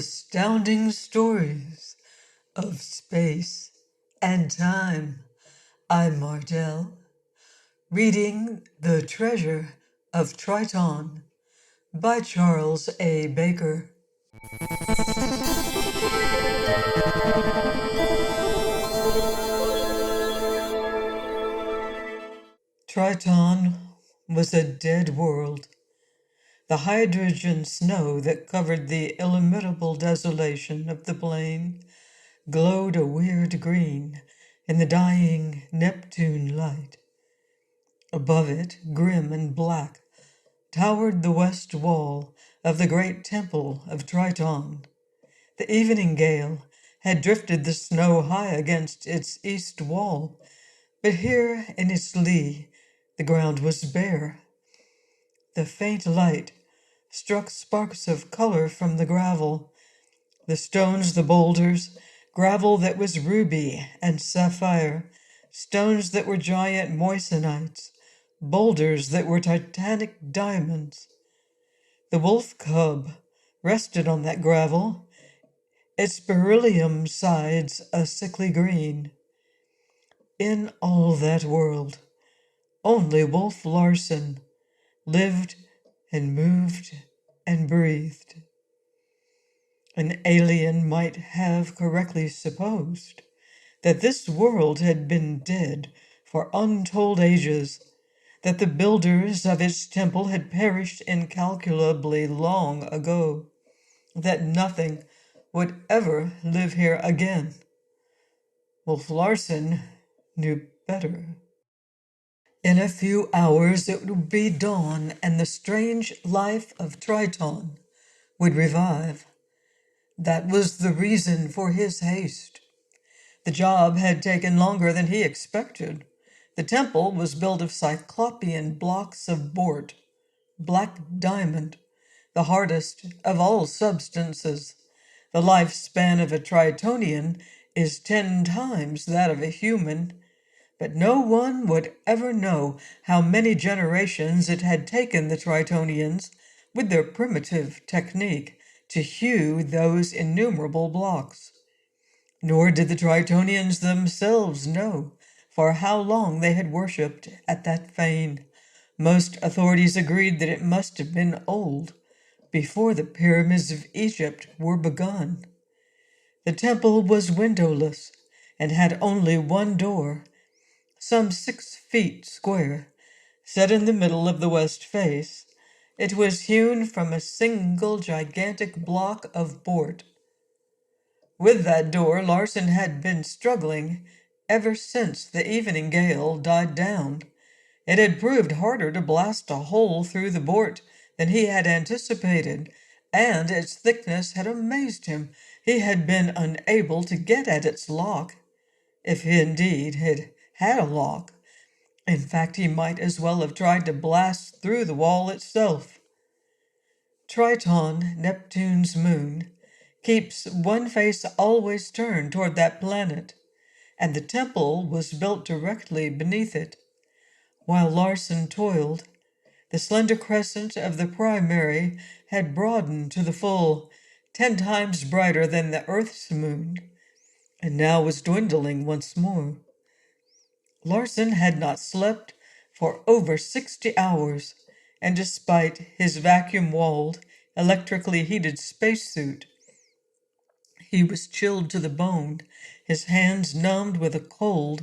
Astounding stories of space and time. I'm Mardell, reading The Treasure of Triton by Charles A. Baker. Triton was a dead world. The hydrogen snow that covered the illimitable desolation of the plain glowed a weird green in the dying Neptune light. Above it, grim and black, towered the west wall of the great temple of Triton. The evening gale had drifted the snow high against its east wall, but here in its lee the ground was bare. The faint light struck sparks of color from the gravel, the stones, the boulders, gravel that was ruby and sapphire, stones that were giant moissanites, boulders that were titanic diamonds. The wolf cub rested on that gravel, its beryllium sides a sickly green. In all that world, only Wolf Larsen lived and moved and breathed. An alien might have correctly supposed that this world had been dead for untold ages, that the builders of its temple had perished incalculably long ago, that nothing would ever live here again. Wolf Larsen knew better. In a few hours it would be dawn, and the strange life of Triton would revive. That was the reason for his haste. The job had taken longer than he expected. The temple was built of cyclopean blocks of bort, black diamond, the hardest of all substances. The lifespan of a Tritonian is 10 times that of a human, but no one would ever know how many generations it had taken the Tritonians, with their primitive technique, to hew those innumerable blocks. Nor did the Tritonians themselves know for how long they had worshipped at that fane. Most authorities agreed that it must have been old, before the pyramids of Egypt were begun. The temple was windowless and had only one door, some 6 feet square, set in the middle of the west face. It was hewn from a single gigantic block of bort. With that door, Larsen had been struggling ever since the evening gale died down. It had proved harder to blast a hole through the bort than he had anticipated, and its thickness had amazed him. He had been unable to get at its lock, if he indeed had a lock. In fact, he might as well have tried to blast through the wall itself. Triton, Neptune's moon, keeps one face always turned toward that planet, and the temple was built directly beneath it. While Larsen toiled, the slender crescent of the primary had broadened to the full, 10 times brighter than the Earth's moon, and now was dwindling once more. Larsen had not slept for over 60 hours, and despite his vacuum-walled, electrically heated spacesuit, he was chilled to the bone, his hands numbed with a cold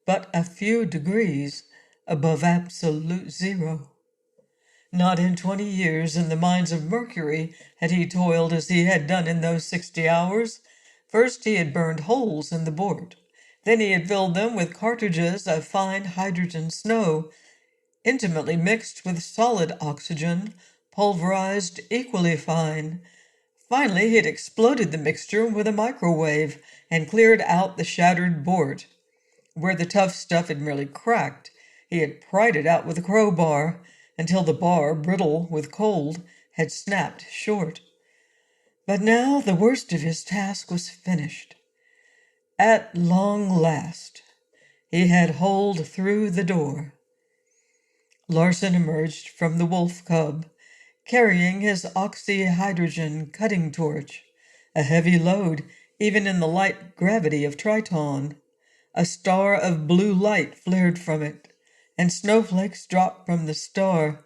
but a few degrees above absolute zero. Not in 20 years in the mines of Mercury had he toiled as he had done in those 60 hours. First he had burned holes in the bort. Then he had filled them with cartridges of fine hydrogen snow, intimately mixed with solid oxygen, pulverized equally fine. Finally, he had exploded the mixture with a microwave and cleared out the shattered bort. Where the tough stuff had merely cracked, he had pried it out with a crowbar until the bar, brittle with cold, had snapped short. But now the worst of his task was finished. At long last, he had holed through the door. Larsen emerged from the wolf cub, carrying his oxyhydrogen cutting torch. a heavy load even in the light gravity of Triton. A star of blue light flared from it, and snowflakes dropped from the star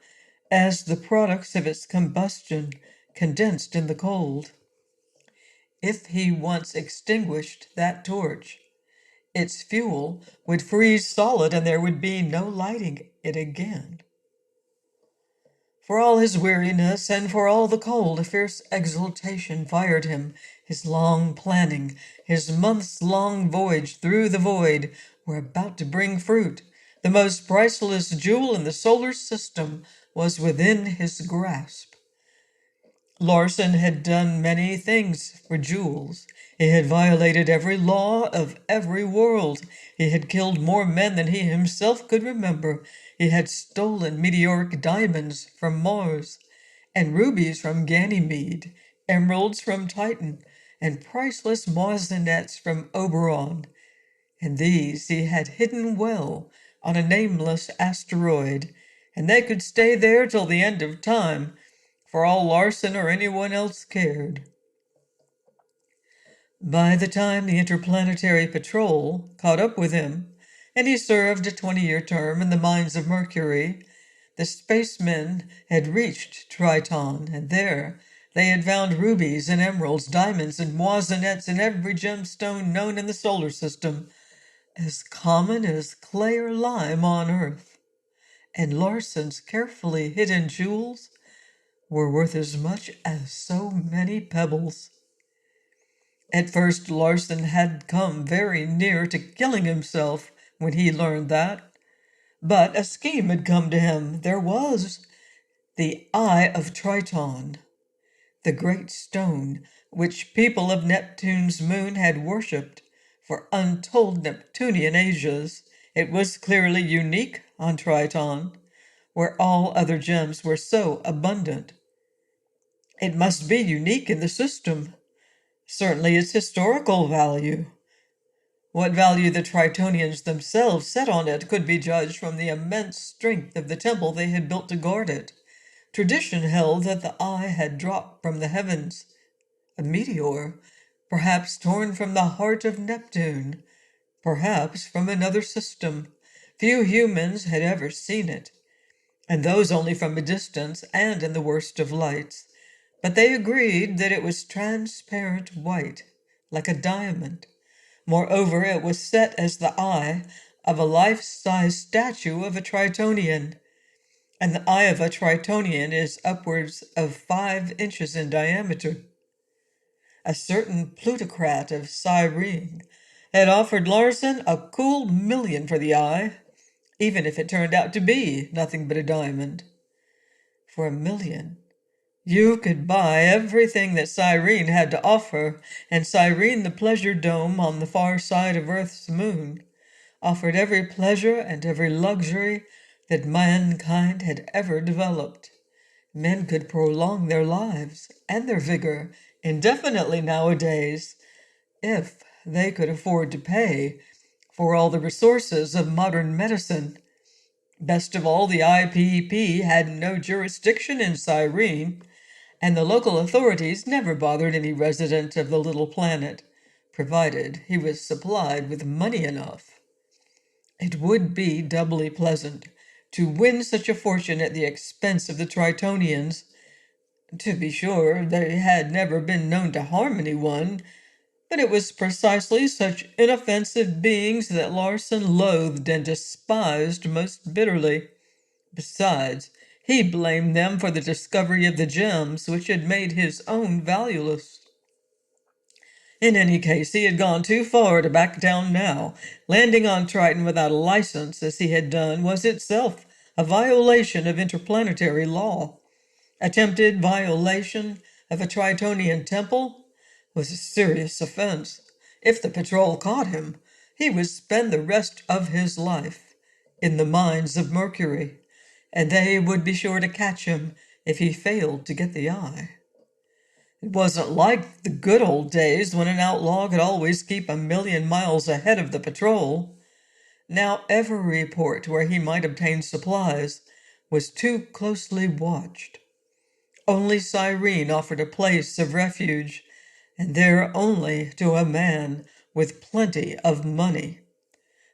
as the products of its combustion condensed in the cold. If he once extinguished that torch, its fuel would freeze solid and there would be no lighting it again. For all his weariness and for all the cold, a fierce exultation fired him. His long planning, his months-long voyage through the void were about to bring fruit. The most priceless jewel in the solar system was within his grasp. Larsen had done many things for jewels. He had violated every law of every world. He had killed more men than he himself could remember. He had stolen meteoric diamonds from Mars, and rubies from Ganymede, emeralds from Titan, and priceless moissanets from Oberon. And these he had hidden well on a nameless asteroid, and they could stay there till the end of time, for all Larsen or anyone else cared. By the time the Interplanetary Patrol caught up with him, and he served a 20-year term in the mines of Mercury, the spacemen had reached Triton, and there they had found rubies and emeralds, diamonds and moissanets, and every gemstone known in the solar system, as common as clay or lime on Earth. And Larsen's carefully hidden jewels were worth as much as so many pebbles. At first, Larsen had come very near to killing himself when he learned that. But a scheme had come to him. There was the Eye of Triton, the great stone which people of Neptune's moon had worshipped for untold Neptunian ages. It was clearly unique on Triton, where all other gems were so abundant. It must be unique in the system. Certainly its historical value. What value the Tritonians themselves set on it could be judged from the immense strength of the temple they had built to guard it. Tradition held that the eye had dropped from the heavens, a meteor, perhaps torn from the heart of Neptune, perhaps from another system. Few humans had ever seen it, and those only from a distance and in the worst of lights. But they agreed that it was transparent white, like a diamond. Moreover, it was set as the eye of a life-size statue of a Tritonian, and the eye of a Tritonian is upwards of 5 inches in diameter. A certain plutocrat of Cyrene had offered Larsen a cool $1,000,000 for the eye, even if it turned out to be nothing but a diamond. For $1,000,000, you could buy everything that Cyrene had to offer, and Cyrene, the pleasure dome on the far side of Earth's moon, offered every pleasure and every luxury that mankind had ever developed. Men could prolong their lives and their vigor indefinitely nowadays if they could afford to pay for all the resources of modern medicine. Best of all, the IPP had no jurisdiction in Cyrene, and the local authorities never bothered any resident of the little planet, provided he was supplied with money enough. It would be doubly pleasant to win such a fortune at the expense of the Tritonians. To be sure, they had never been known to harm anyone, but it was precisely such inoffensive beings that Larsen loathed and despised most bitterly. Besides, he blamed them for the discovery of the gems, which had made his own valueless. In any case, he had gone too far to back down now. Landing on Triton without a license, as he had done, was itself a violation of interplanetary law. Attempted violation of a Tritonian temple was a serious offense. If the patrol caught him, he would spend the rest of his life in the mines of Mercury, and they would be sure to catch him if he failed to get the eye. It wasn't like the good old days when an outlaw could always keep 1,000,000 miles ahead of the patrol. Now every port where he might obtain supplies was too closely watched. Only Cyrene offered a place of refuge, and there only to a man with plenty of money.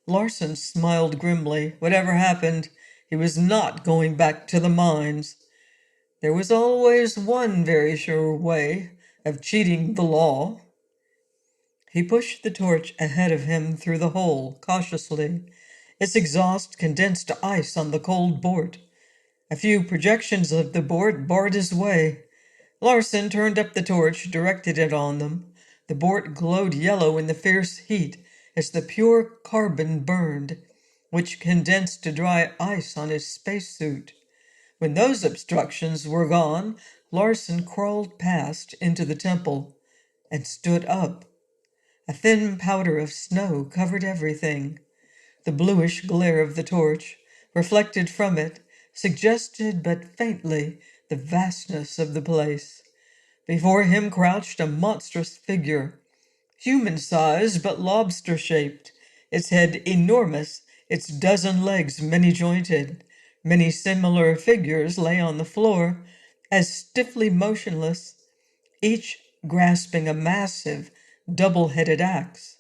Larsen smiled grimly. Whatever happened, he was not going back to the mines. There was always one very sure way of cheating the law. He pushed the torch ahead of him through the hole, cautiously. Its exhaust condensed to ice on the cold board. A few projections of the board barred his way. Larsen turned up the torch, directed it on them. The board glowed yellow in the fierce heat as the pure carbon burned, which condensed to dry ice on his spacesuit. When those obstructions were gone, Larsen crawled past into the temple and stood up. A thin powder of snow covered everything. The bluish glare of the torch, reflected from it, suggested but faintly the vastness of the place. Before him crouched a monstrous figure, human-sized but lobster-shaped, its head enormous, its dozen legs many-jointed. Many similar figures lay on the floor, as stiffly motionless, each grasping a massive, double-headed axe.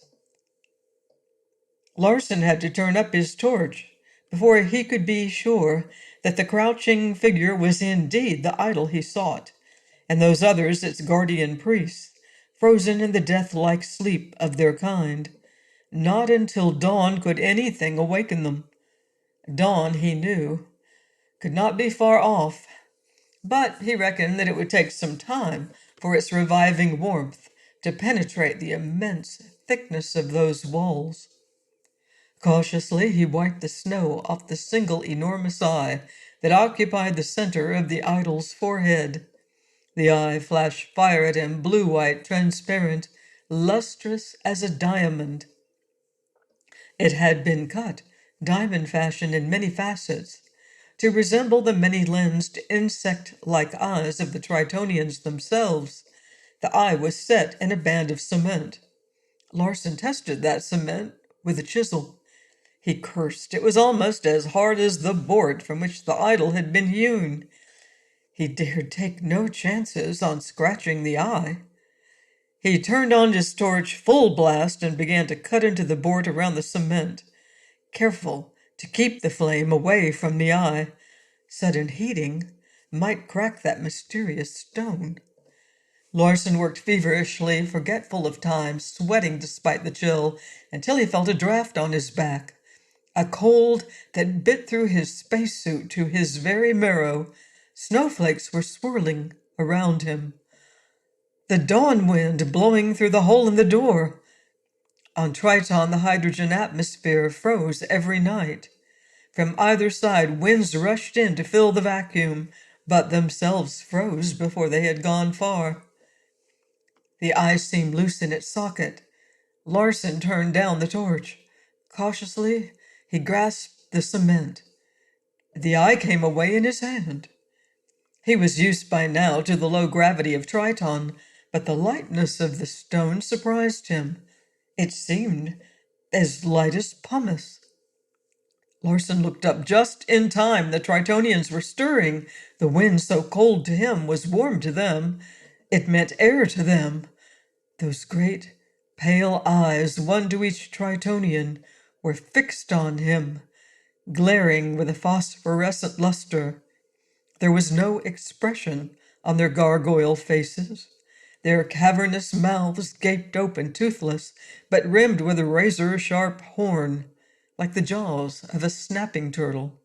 Larsen had to turn up his torch before he could be sure that the crouching figure was indeed the idol he sought, and those others its guardian priests, frozen in the death-like sleep of their kind. Not until dawn could anything awaken them. Dawn, he knew, could not be far off, but he reckoned that it would take some time for its reviving warmth to penetrate the immense thickness of those walls. Cautiously, he wiped the snow off the single enormous eye that occupied the center of the idol's forehead. The eye flashed fire at him, blue-white, transparent, lustrous as a diamond. It had been cut, diamond fashion in many facets, to resemble the many-lensed, insect-like eyes of the Tritonians themselves. The eye was set in a band of cement. Larsen tested that cement with a chisel. He cursed. It was almost as hard as the board from which the idol had been hewn. He dared take no chances on scratching the eye. He turned on his torch full blast and began to cut into the board around the cement, careful to keep the flame away from the eye. Sudden heating might crack that mysterious stone. Larsen worked feverishly, forgetful of time, sweating despite the chill, until he felt a draft on his back. A cold that bit through his spacesuit to his very marrow. Snowflakes were swirling around him. The dawn wind blowing through the hole in the door. On Triton, the hydrogen atmosphere froze every night. From either side, winds rushed in to fill the vacuum, but themselves froze before they had gone far. The eye seemed loose in its socket. Larsen turned down the torch. Cautiously, he grasped the cement. The eye came away in his hand. He was used by now to the low gravity of Triton, but the lightness of the stone surprised him. It seemed as light as pumice. Larsen looked up just in time. The Tritonians were stirring. The wind, so cold to him, was warm to them. It meant air to them. Those great, pale eyes, one to each Tritonian, were fixed on him, glaring with a phosphorescent luster. There was no expression on their gargoyle faces. Their cavernous mouths gaped open, toothless, but rimmed with a razor-sharp horn, like the jaws of a snapping turtle.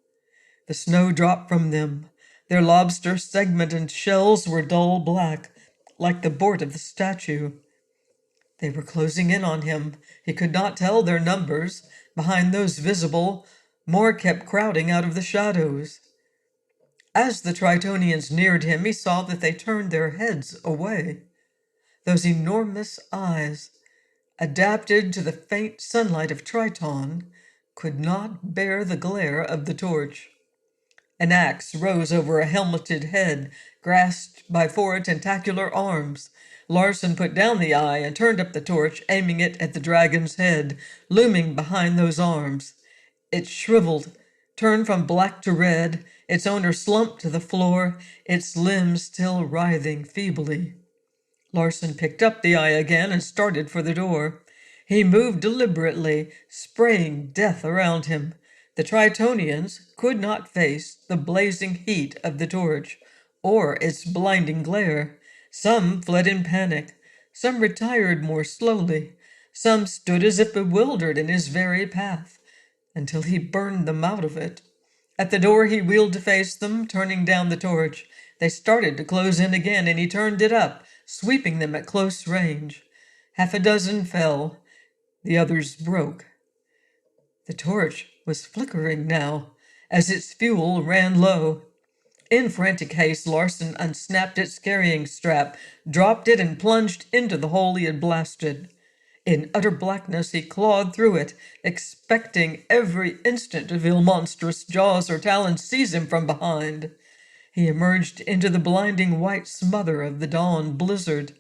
The snow dropped from them. Their lobster segmented shells were dull black, like the board of the statue. They were closing in on him. He could not tell their numbers. Behind those visible, more kept crowding out of the shadows. As the Tritonians neared him, he saw that they turned their heads away. Those enormous eyes, adapted to the faint sunlight of Triton, could not bear the glare of the torch. An axe rose over a helmeted head, grasped by four tentacular arms. Larsen put down the eye and turned up the torch, aiming it at the dragon's head, looming behind those arms. It shriveled, turned from black to red, its owner slumped to the floor, its limbs still writhing feebly. Larsen picked up the eye again and started for the door. He moved deliberately, spraying death around him. The Tritonians could not face the blazing heat of the torch or its blinding glare. Some fled in panic. Some retired more slowly. Some stood as if bewildered in his very path, until he burned them out of it. At the door he wheeled to face them, turning down the torch. They started to close in again, and he turned it up, sweeping them at close range. Half a dozen fell. The others broke. The torch was flickering now, as its fuel ran low. In frantic haste, Larsen unsnapped its carrying strap, dropped it, and plunged into the hole he had blasted. In utter blackness, he clawed through it, expecting every instant to feel monstrous jaws or talons seize him from behind. He emerged into the blinding white smother of the dawn blizzard.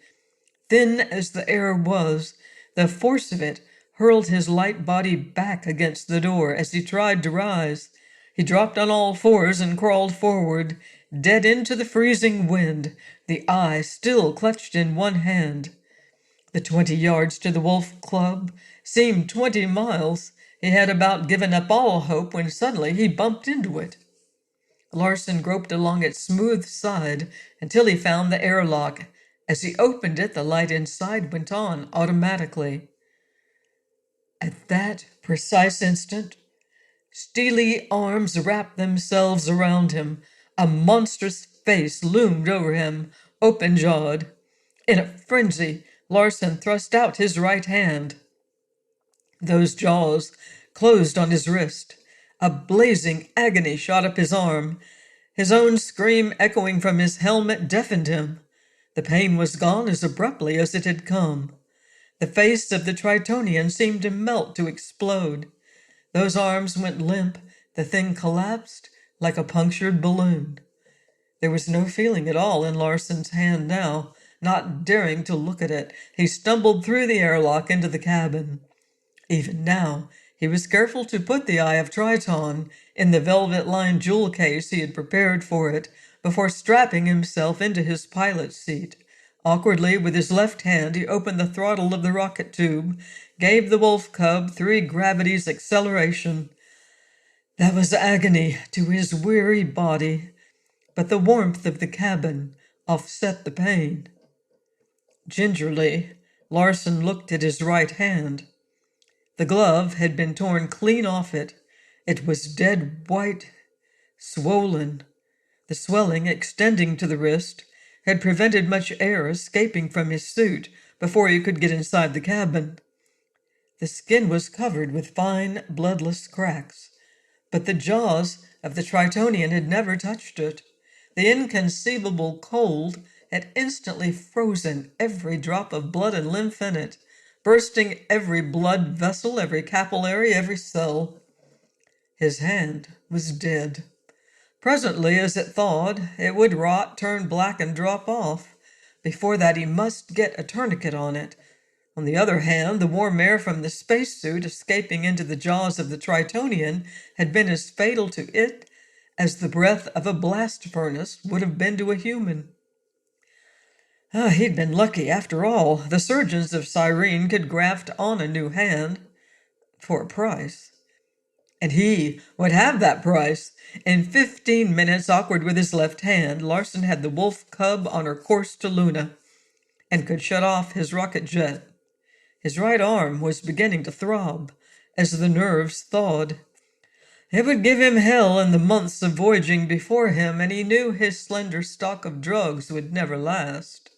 Thin as the air was, the force of it hurled his light body back against the door as he tried to rise. He dropped on all fours and crawled forward, dead into the freezing wind, the eye still clutched in one hand. The 20 yards to the Wolf Club seemed 20 miles. He had about given up all hope when suddenly he bumped into it. Larsen groped along its smooth side until he found the airlock. As he opened it, the light inside went on automatically. At that precise instant, steely arms wrapped themselves around him. A monstrous face loomed over him, open-jawed. In a frenzy, Larsen thrust out his right hand. Those jaws closed on his wrist. A blazing agony shot up his arm. His own scream echoing from his helmet deafened him. The pain was gone as abruptly as it had come. The face of the Tritonian seemed to melt, to explode. Those arms went limp. The thing collapsed like a punctured balloon. There was no feeling at all in Larsen's hand now. Not daring to look at it, he stumbled through the airlock into the cabin. Even now, he was careful to put the Eye of Triton in the velvet-lined jewel case he had prepared for it before strapping himself into his pilot's seat. Awkwardly, with his left hand, he opened the throttle of the rocket tube, gave the wolf cub 3 gravities acceleration. That was agony to his weary body, but the warmth of the cabin offset the pain. Gingerly, Larsen looked at his right hand. The glove had been torn clean off it. It was dead white, swollen. The swelling, extending to the wrist, had prevented much air escaping from his suit before he could get inside the cabin. The skin was covered with fine, bloodless cracks, but the jaws of the Tritonian had never touched it. The inconceivable cold had instantly frozen every drop of blood and lymph in it, bursting every blood vessel, every capillary, every cell. His hand was dead. Presently, as it thawed, it would rot, turn black, and drop off. Before that, he must get a tourniquet on it. On the other hand, the warm air from the spacesuit escaping into the jaws of the Tritonian had been as fatal to it as the breath of a blast furnace would have been to a human. He'd been lucky after all. The surgeons of Cyrene could graft on a new hand for a price. And he would have that price. In 15 minutes, awkward with his left hand, Larsen had the wolf cub on her course to Luna and could shut off his rocket jet. His right arm was beginning to throb as the nerves thawed. It would give him hell in the months of voyaging before him, and he knew his slender stock of drugs would never last.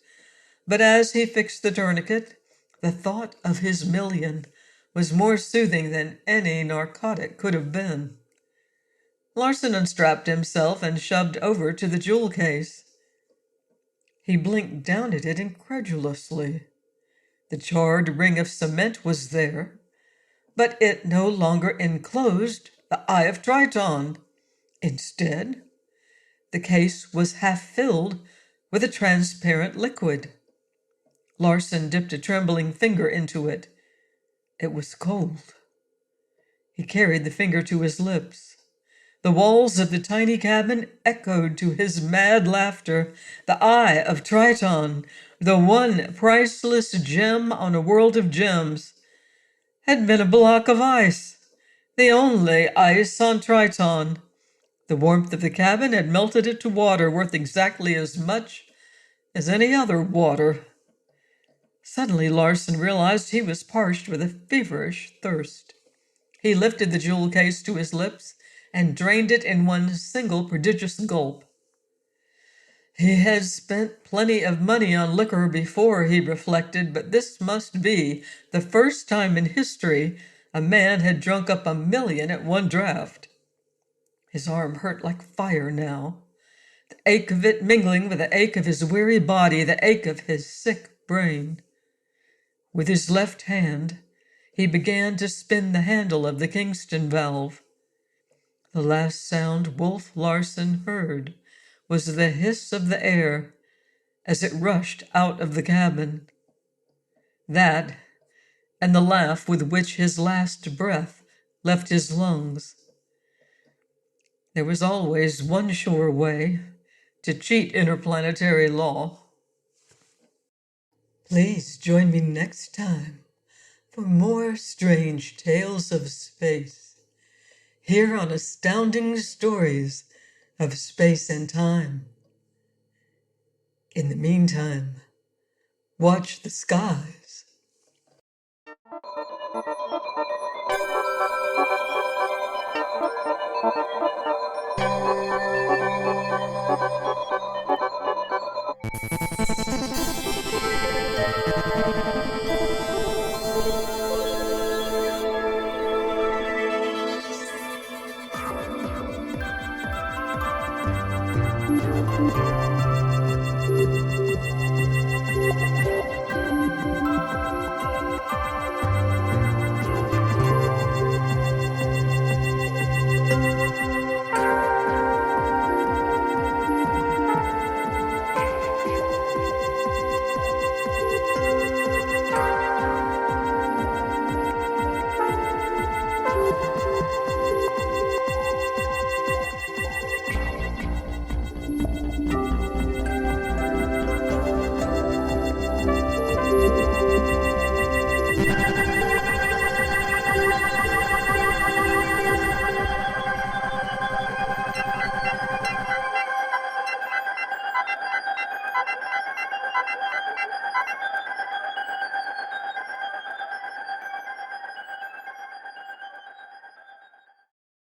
But as he fixed the tourniquet, the thought of his million was more soothing than any narcotic could have been. Larsen unstrapped himself and shoved over to the jewel case. He blinked down at it incredulously. The charred ring of cement was there, but it no longer enclosed the Eye of Triton. Instead, the case was half filled with a transparent liquid. Larsen dipped a trembling finger into it. It was cold. He carried the finger to his lips. The walls of the tiny cabin echoed to his mad laughter. The Eye of Triton The one priceless gem on a world of gems had been a block of ice, the only ice on Triton. The warmth of the cabin had melted it to water worth exactly as much as any other water. Suddenly, Larsen realized he was parched with a feverish thirst. He lifted the jewel case to his lips and drained it in one single prodigious gulp. He had spent plenty of money on liquor before, he reflected, but this must be the first time in history a man had drunk up 1 million at one draught. His arm hurt like fire now, the ache of it mingling with the ache of his weary body, the ache of his sick brain. With his left hand, he began to spin the handle of the Kingston valve. The last sound Wolf Larsen heard was the hiss of the air as it rushed out of the cabin. That, and the laugh with which his last breath left his lungs. There was always one sure way to cheat interplanetary law. Please join me next time for more strange tales of space, here on Astounding Stories of Space and Time. In the meantime, watch the skies.